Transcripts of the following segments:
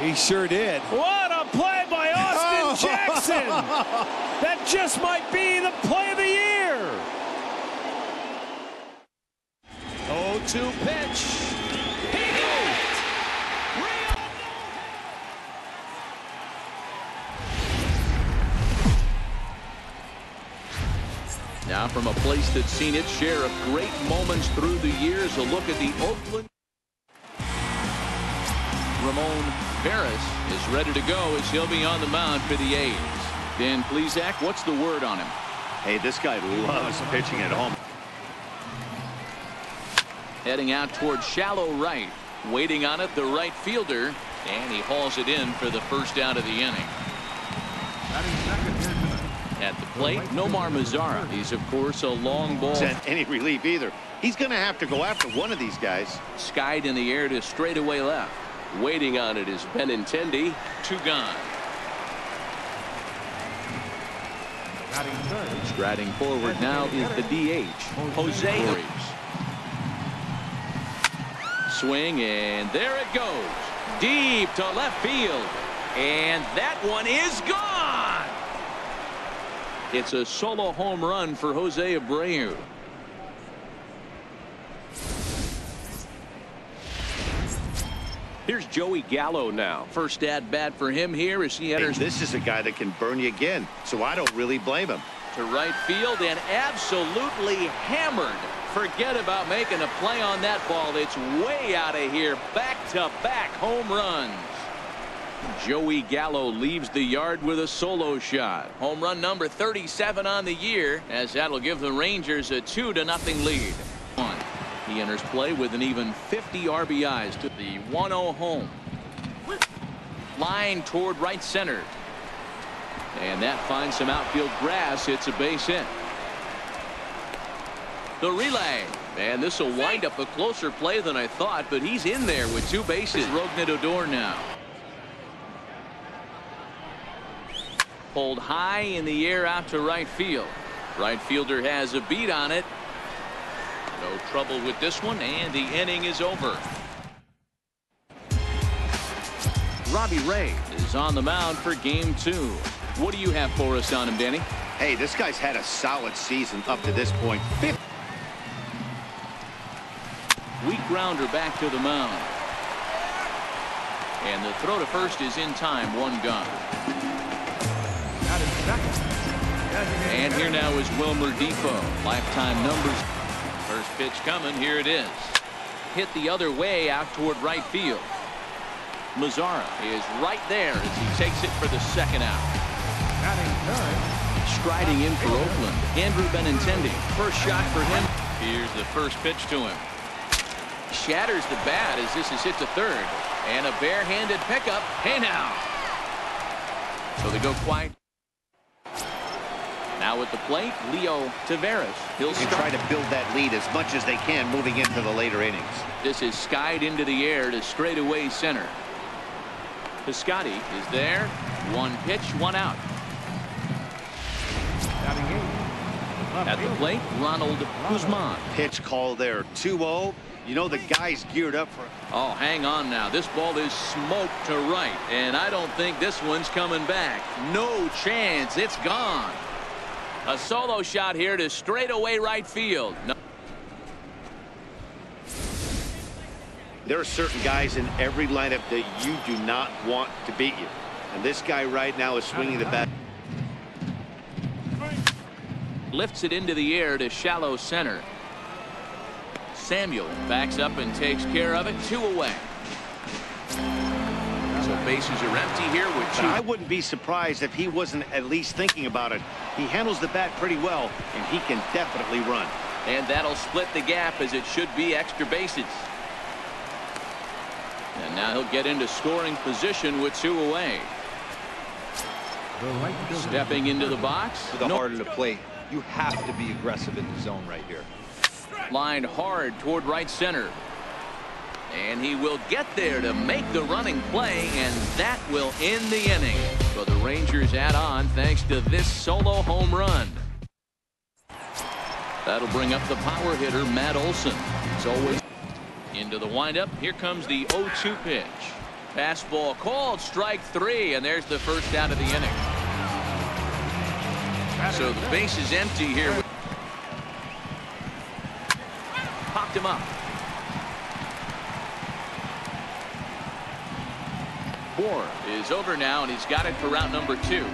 He sure did. What a play by Austin Jackson. That just might be the play of the year. 0-2 pitch. He got it. Now from a place that's seen its share of great moments through the years, a look at the Oakland. Ramon Harris is ready to go as he'll be on the mound for the A's. Dan Plesac, what's the word on him? Hey, this guy loves pitching at home. Heading out towards shallow right. Waiting on it, the right fielder. And he hauls it in for the first out of the inning. At the plate, Nomar Mazara. He's, of course, a long ball. Isn't any relief either. He's going to have to go after one of these guys. Skied in the air to straightaway left. Waiting on it is Benintendi. 2 gone. Striding forward now is the DH, Jose Arias. Swing, and there it goes. Deep to left field. And that one is gone. It's a solo home run for Jose Abreu. Here's Joey Gallo now. First at bat for him here as he enters. This is a guy that can burn you again, so I don't really blame him. To right field and absolutely hammered. Forget about making a play on that ball. It's way out of here. Back-to-back home runs. Joey Gallo leaves the yard with a solo shot. Home run number 37 on the year, as that'll give the Rangers a 2-0 lead. He enters play with an even 50 RBIs to the 1-0 home. Line toward right center. And that finds some outfield grass. It's a base hit. The relay. And this will wind up a closer play than I thought, but he's in there with 2 bases. Rougned Odor now. Pulled high in the air out to right field. Right fielder has a beat on it. No trouble with this one, and the inning is over. Robbie Ray is on the mound for game 2. What do you have for us on him, Danny? Hey, this guy's had a solid season up to this point. Weak grounder back to the mound. And the throw to first is in time. 1 gone. And here now is Wilmer Depot. Lifetime numbers. First pitch coming. Here it is. Hit the other way out toward right field. Mazara is right there as he takes it for the 2nd out. Striding in for Oakland, Andrew Benintendi. First shot for him. Here's the first pitch to him. Shatters the bat as this is hit to 3rd. And a barehanded pickup. Hey now. So they go quiet. Now at the plate, Leo Taveras. He'll try to build that lead as much as they can moving into the later innings. This is skied into the air to straightaway center. Piscotty is there. 1 pitch, 1 out. At the plate, Ronald Guzman. Pitch call there, 2-0. You know the guy's geared up for it. Oh, hang on now. This ball is smoked to right, and I don't think this one's coming back. No chance. It's gone. A solo shot here to straightaway right field. No. There are certain guys in every lineup that you do not want to beat you. And this guy right now is swinging the bat. Lifts it into the air to shallow center. Samuel backs up and takes care of it. 2 away. So bases are empty here with 2. I wouldn't be surprised if he wasn't at least thinking about it. He handles the bat pretty well, and he can definitely run. And that'll split the gap as it should be extra bases. And now he'll get into scoring position with 2 away. Stepping into the box. The harder to play. You have to be aggressive in the zone right here. Lined hard toward right center. And he will get there to make the running play, and that will end the inning. So the Rangers add on thanks to this solo home run. That'll bring up the power hitter, Matt Olson. It's always into the windup. Here comes the 0-2 pitch. Fastball called, strike 3, and there's the first out of the inning. So the base is empty here. Popped him up. Bohr is over now, and he's got it for route number 2.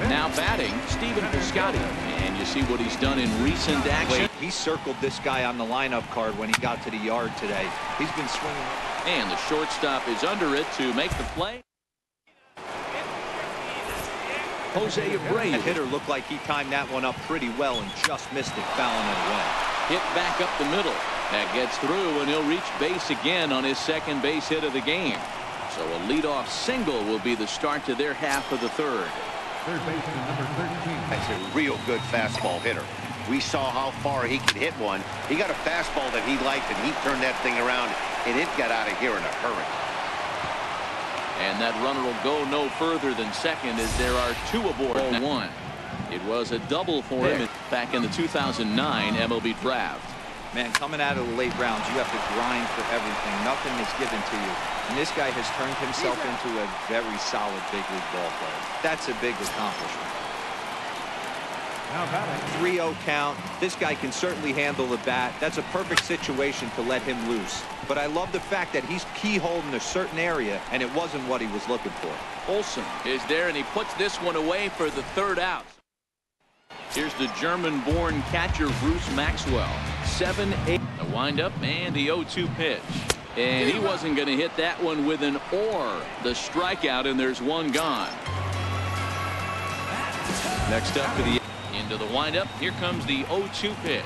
Now batting, Stephen Piscotty. And you see what he's done in recent action. He circled this guy on the lineup card when he got to the yard today. He's been swinging. And the shortstop is under it to make the play. Jose Abreu. That hitter looked like he timed that one up pretty well and just missed it, fouling it away. Hit back up the middle. That gets through, and he'll reach base again on his second base hit of the game. So a leadoff single will be the start to their half of the third. Third baseman number 13. That's a real good fastball hitter. We saw how far he could hit one. He got a fastball that he liked, and he turned that thing around, and it got out of here in a hurry. And that runner will go no further than second as there are 2 aboard. 1. It was a double for him back in the 2009 MLB draft. Man, coming out of the late rounds, you have to grind for everything. Nothing is given to you. And this guy has turned himself into a very solid big league ball player. That's a big accomplishment. Now batting. 3-0 count. This guy can certainly handle the bat. That's a perfect situation to let him loose. But I love the fact that he's keyholed in a certain area, and it wasn't what he was looking for. Olsen is there, and he puts this one away for the third out. Here's the German-born catcher Bruce Maxwell. 7-8. The windup and the 0-2 pitch. And he wasn't going to hit that one with an or. The strikeout, and there's one gone. Next up for the into the windup. Here comes the 0-2 pitch.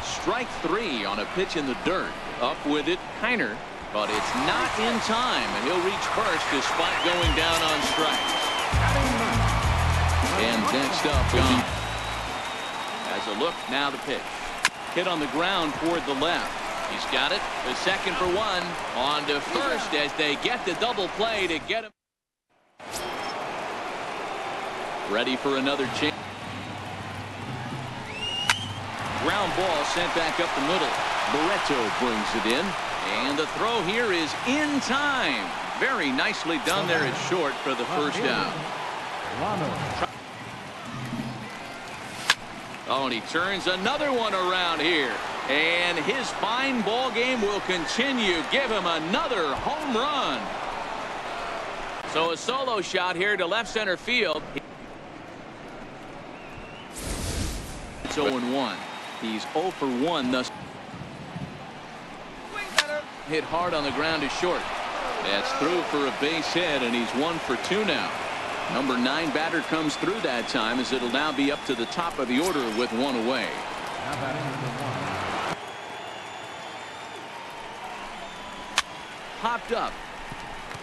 Strike 3 on a pitch in the dirt. Up with it, Kiner. But it's not in time, and he'll reach first despite going down on strikes. And next up, gone. As a look, now the pitch. Hit on the ground toward the left. He's got it. The second for 1. On to first as they get the double play to get him. Ready for another chance. Ground ball sent back up the middle. Barreto brings it in. And the throw here is in time. Very nicely done there at short for the first down. Oh, and he turns another one around here. And his fine ball game will continue. Give him another home run. So a solo shot here to left center field. It's 0-1. He's 0 for 1 thus. Hit hard on the ground to short. That's through for a base hit, and he's 1 for 2 now. Number 9 batter comes through that time as it'll now be up to the top of the order with 1 away. Now batting number 1. Popped up.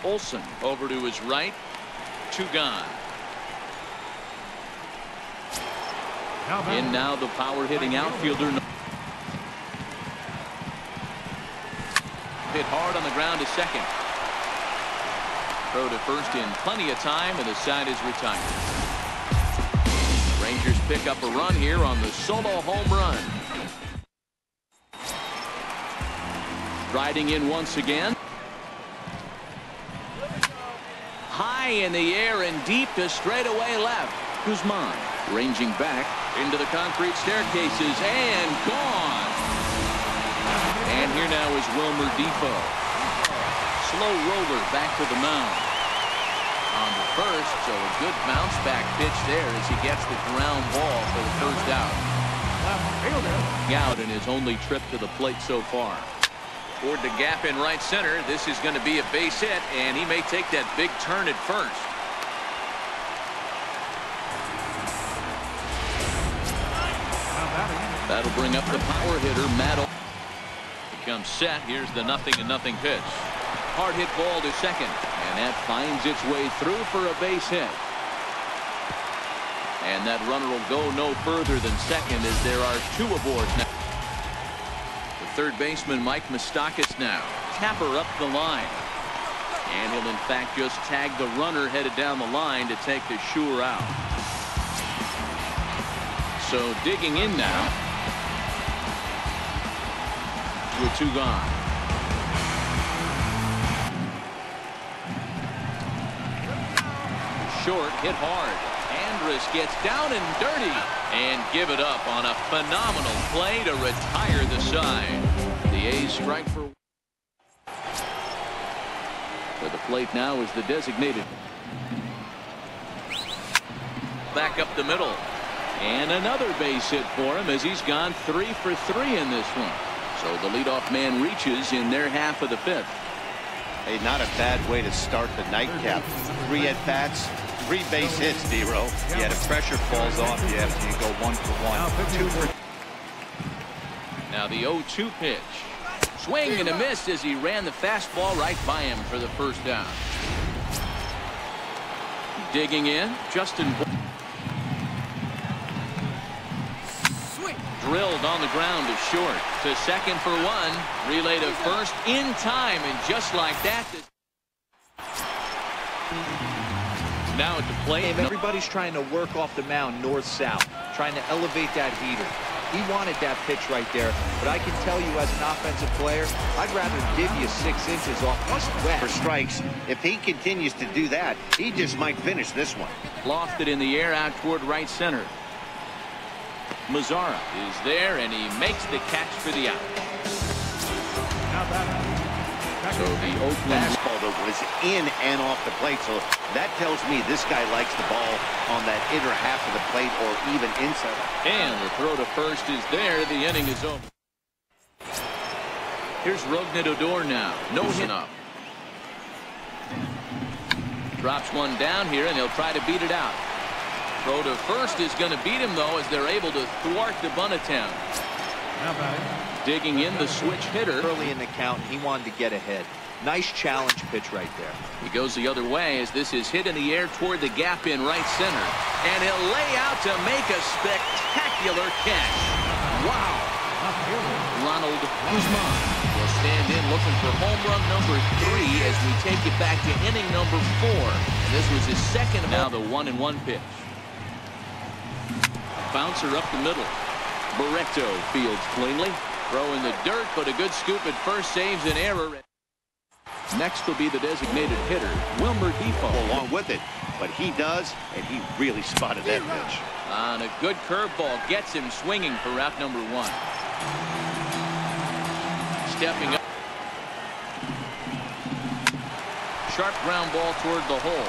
Olsen over to his right. 2 gone. In now the power hitting outfielder. Hit hard on the ground to second. Throw to first in plenty of time, and the side is retired. Rangers pick up a run here on the solo home run. Striding in once again. High in the air and deep to straightaway left. Guzman ranging back into the concrete staircases and gone. And here now is Wilmer Defoe. Slow roller back to the mound. On the first, so a good bounce back pitch there as he gets the ground ball for the first out. Out in his only trip to the plate so far. Toward the gap in right center. This is going to be a base hit, and he may take that big turn at first. That'll bring up the power hitter, Matt. Becomes set. Here's the 0-0 pitch. Hard hit ball to second, and that finds its way through for a base hit. And that runner will go no further than second as there are 2 aboard now. The third baseman, Mike Moustakas now. Tapper up the line. And he'll in fact just tag the runner headed down the line to take the sure out. So digging in now. With 2 gone. short, hit hard. Andrus gets down and dirty and give it up on a phenomenal play to retire the side. The A's strike for the plate now is the designated. Back up the middle. And another base hit for him as he's gone 3 for 3 in this one. So the leadoff man reaches in their half of the 5th. Hey, not a bad way to start the nightcap. 3 at-bats, 3 base hits, D-Row. Yeah, the pressure falls off you after you go 1 for 1. 2 for. Now the 0-2 pitch. Swing and a miss as he ran the fastball right by him for the first down. Digging in, Justin. Drilled on the ground to short. To second for 1. Relay to first in time, and just like that. Now at the plate. Everybody's trying to work off the mound north-south, trying to elevate that heater. He wanted that pitch right there, but I can tell you as an offensive player, I'd rather give you 6 inches off wet. For strikes, if he continues to do that, he just might finish this one. Lofted in the air out toward right center. Mazzara is there, and he makes the catch for the out. So the Oakland fastball that was in and off the plate, so that tells me this guy likes the ball on that inner half of the plate or even inside. And the throw to first is there. The inning is over. Here's Rougned Odor now. No hit up. Drops one down here, and he'll try to beat it out. Throw to first is going to beat him, though, as they're able to thwart the bunt attempt. Digging in the switch hitter. Early in the count, he wanted to get ahead. Nice challenge pitch right there. He goes the other way as this is hit in the air toward the gap in right center. And he'll lay out to make a spectacular catch. Wow. Ronald Guzman will stand in looking for home run number 3 as we take it back to inning number 4. And this was his second. Now the 1-1 pitch. Bouncer up the middle. Barreto fields cleanly. Throw in the dirt, but a good scoop at first saves an error. Next will be the designated hitter, Wilmer Depot. Along with it, but he does, and he really spotted that pitch. On a good curveball, gets him swinging for route number 1. Stepping up. Sharp ground ball toward the hole.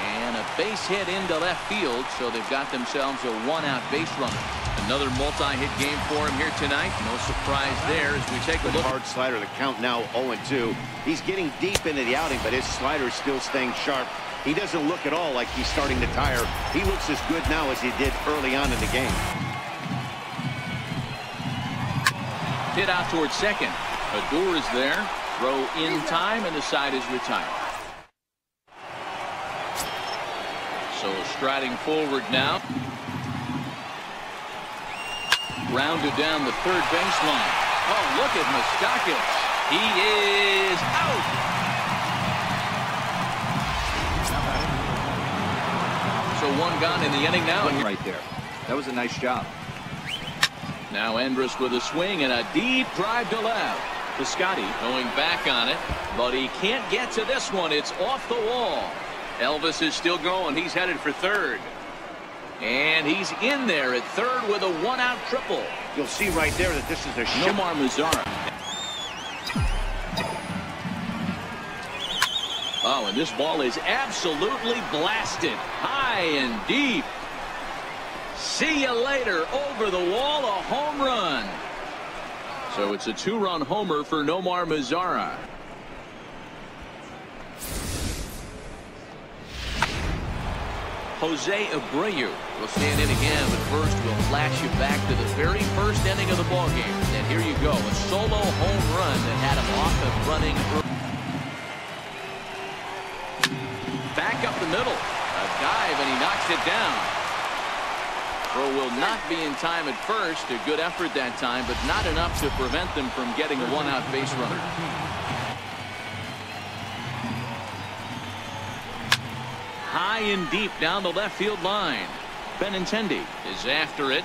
And a base hit into left field, so they've got themselves a 1-out base runner. Another multi-hit game for him here tonight. No surprise there as we take a look. Hard slider, the count now 0-2. He's getting deep into the outing, but his slider is still staying sharp. He doesn't look at all like he's starting to tire. He looks as good now as he did early on in the game. Hit out towards second. Odor is there. Throw in time, and the side is retired. So striding forward now. Rounded down the third baseline. Oh, look at Moustakas. He is out. So 1 gone in the inning now. Right there. That was a nice job. Now Andrus with a swing and a deep drive to left. Piscotty going back on it, but he can't get to this one. It's off the wall. Elvis is still going. He's headed for third. And he's in there at third with a 1-out triple. You'll see right there that this is a Nomar Mazzara. Oh, and this ball is absolutely blasted. High and deep. See you later. Over the wall, a home run. So it's a 2-run homer for Nomar Mazzara. Jose Abreu will stand in again, but first we'll flash you back to the very first inning of the ballgame. And here you go, a solo home run that had him off and running. Back up the middle, a dive, and he knocks it down. Throw will not be in time at first. A good effort that time, but not enough to prevent them from getting a 1-out base runner. High and deep down the left field line. Benintendi is after it.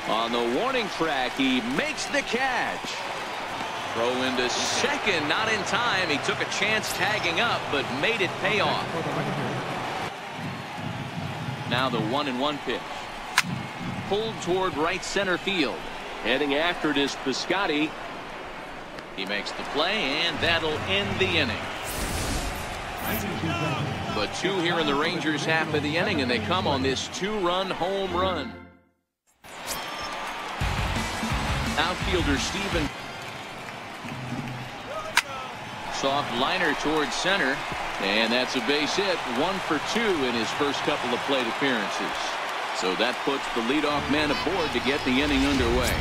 On the warning track, he makes the catch. Throw into second, not in time. He took a chance tagging up, but made it pay off. Now the 1-1 pitch. Pulled toward right center field. Heading after it is Piscotty. He makes the play, and that'll end the inning. But 2 here in the Rangers half of the inning, and they come on this 2-run home run. Outfielder Steven. Soft liner towards center, and that's a base hit. 1 for 2 in his first couple of plate appearances. So that puts the leadoff man aboard to get the inning underway.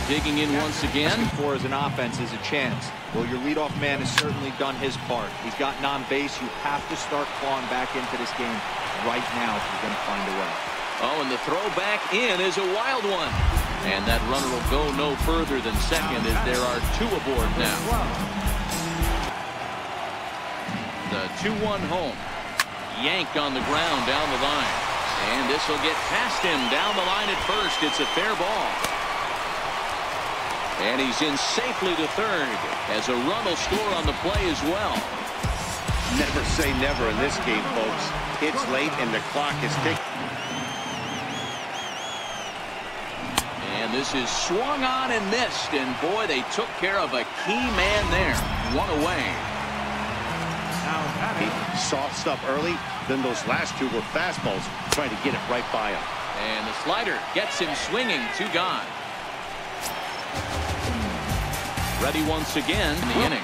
Digging in once again. For as an offense is a chance. Well, your leadoff man has certainly done his part. He's gotten on base. You have to start clawing back into this game right now if you're going to find a way. Oh, and the throw back in is a wild one. And that runner will go no further than second as there are 2 aboard now. The 2-1 home. Yank on the ground down the line. And this will get past him down the line at first. It's a fair ball. And he's in safely to third as a run will score on the play as well. Never say never in this game, folks. It's late and the clock is ticking. And this is swung on and missed. And boy, they took care of a key man there. 1 away. Soft stuff early. Then those last 2 were fastballs, trying to get it right by him. And the slider gets him swinging. 2 gone. Ready once again in the inning.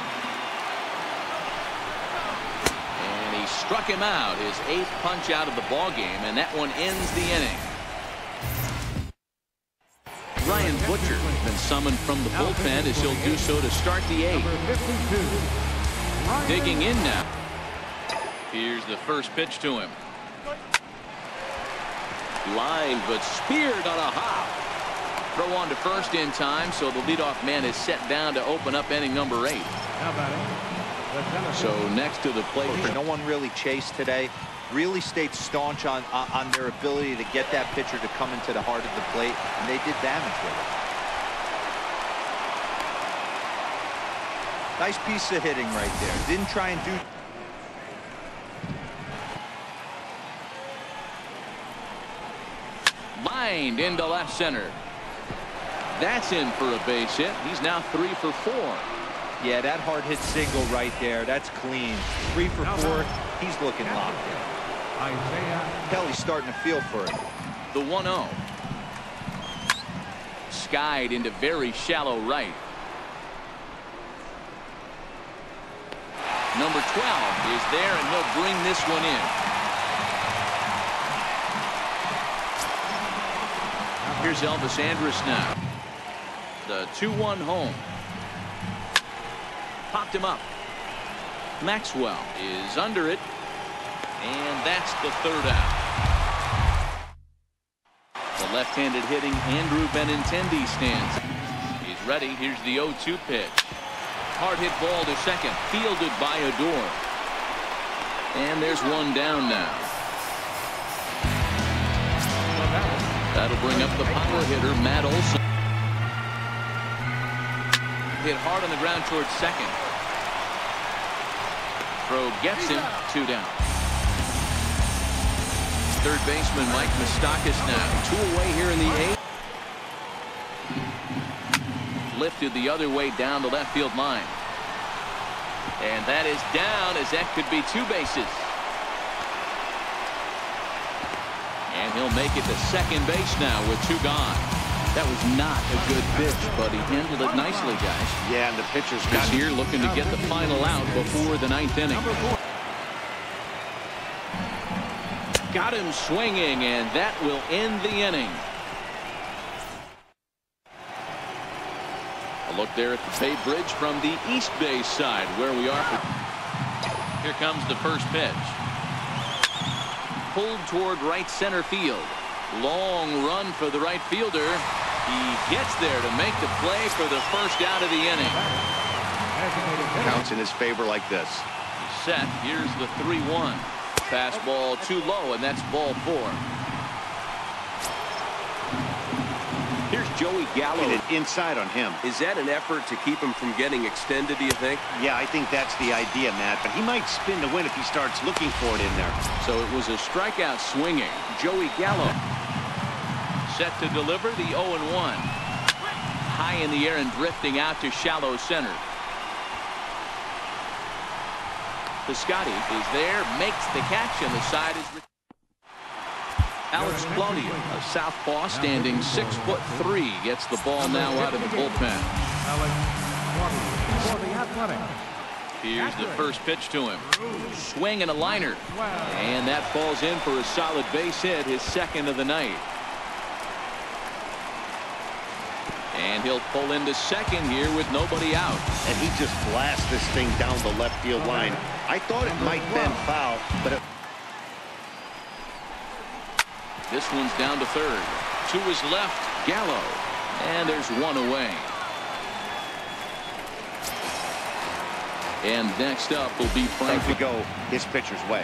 And he struck him out, his 8th punch out of the ball game, and that one ends the inning. Ryan Butcher has been summoned from the bullpen as he'll do so to start the 8th. Digging in now. Here's the first pitch to him. Line, but speared on a hop. Throw on to first in time, so the leadoff man is set down to open up inning number 8. So next to the plate. No one really chased today. Really stayed staunch on their ability to get that pitcher to come into the heart of the plate, and they did damage with it. Nice piece of hitting right there. Didn't try and do. Lined into left center. That's in for a base hit. He's now 3 for 4. Yeah, that hard hit single right there. That's clean. 3 for 4. He's looking locked in. Kelly's starting to feel for it. The 1-0. Skied into very shallow right. Number 12 is there, and he'll bring this one in. Here's Elvis Andrus now. The 2-1 home. Popped him up. Maxwell is under it. And that's the 3rd out. The left-handed hitting Andrew Benintendi stands. He's ready. Here's the 0-2 pitch. Hard hit ball to second. Fielded by Odor. And there's one down now. That'll bring up the power hitter, Matt Olson. Hit hard on the ground towards second. Throw gets him. 2 down. Third baseman Mike Moustakas now. 2 away here in the 8th. Lifted the other way down the left field line. And that is down, as that could be 2 bases. And he'll make it to second base now with 2 gone. That was not a good pitch, but he handled it nicely, guys. Yeah, and the pitcher's got here looking to get the final out before the 9th inning. Got him swinging, and that will end the inning. A look there at the Bay Bridge from the East Bay side, where we are. Here comes the first pitch. Pulled toward right center field. Long run for the right fielder. He gets there to make the play for the first out of the inning. Counts in his favor like this. He's set. Here's the 3-1. Fastball too low, and that's ball 4. Here's Joey Gallo. Inside on him. Is that an effort to keep him from getting extended, do you think? Yeah, I think that's the idea, Matt. But he might spin to win if he starts looking for it in there. So it was a strikeout swinging. Joey Gallo set to deliver the 0-1. High in the air and drifting out to shallow center. Piscotty is there, makes the catch, and the side is... Alex Claudio, a southpaw standing 6'3", gets the ball now out of the bullpen. Alex Claudio for the Athletic. Here's the first pitch to him. Swing and a liner. And that falls in for a solid base hit, his second of the night. And he'll pull into second here with nobody out. And he just blasts this thing down the left field line. I thought it might bend foul, but it... This one's down to third. To his left, Gallo. And there's one away. And next up will be Frank. To go his pitcher's way.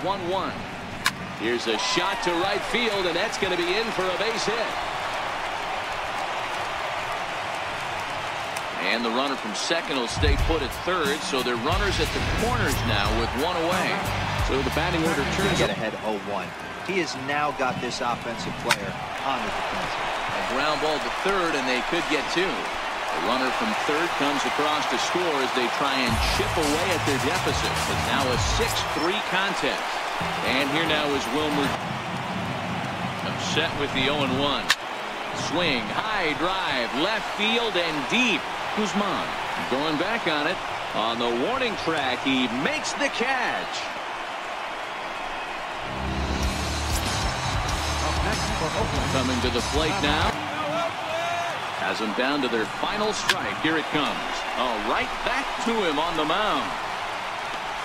1-1. Here's a shot to right field, and that's going to be in for a base hit. And the runner from second will stay put at third, so they're runners at the corners now with one away. So the batting order turns. Get ahead 0-1. He has now got this offensive player on the defense. A ground ball to third, and they could get two. The runner from third comes across to score as they try and chip away at their deficit. It's now a 6-3 contest. And here now is Wilmer. Set with the 0-1. Swing, high drive, left field and deep. Guzman going back on it. On the warning track, he makes the catch. Coming to the plate now. Has them down to their final strike. Here it comes. Oh, right back to him on the mound.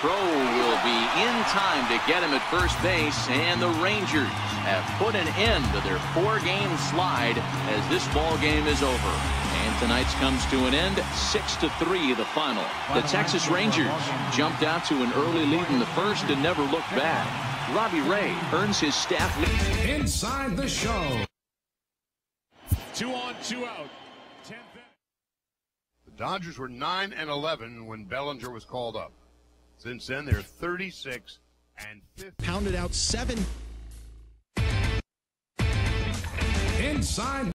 Crow will be in time to get him at first base, and the Rangers have put an end to their 4-game slide as this ball game is over. And tonight's comes to an end, 6-3 the final. The Texas Rangers jumped out to an early lead in the first and never looked back. Robbie Ray earns his staff lead. Inside the show. 2 on, 2 out. 10th. The Dodgers were 9-11 when Bellinger was called up. Since then, they're 36 and 50. Pounded out 7. Inside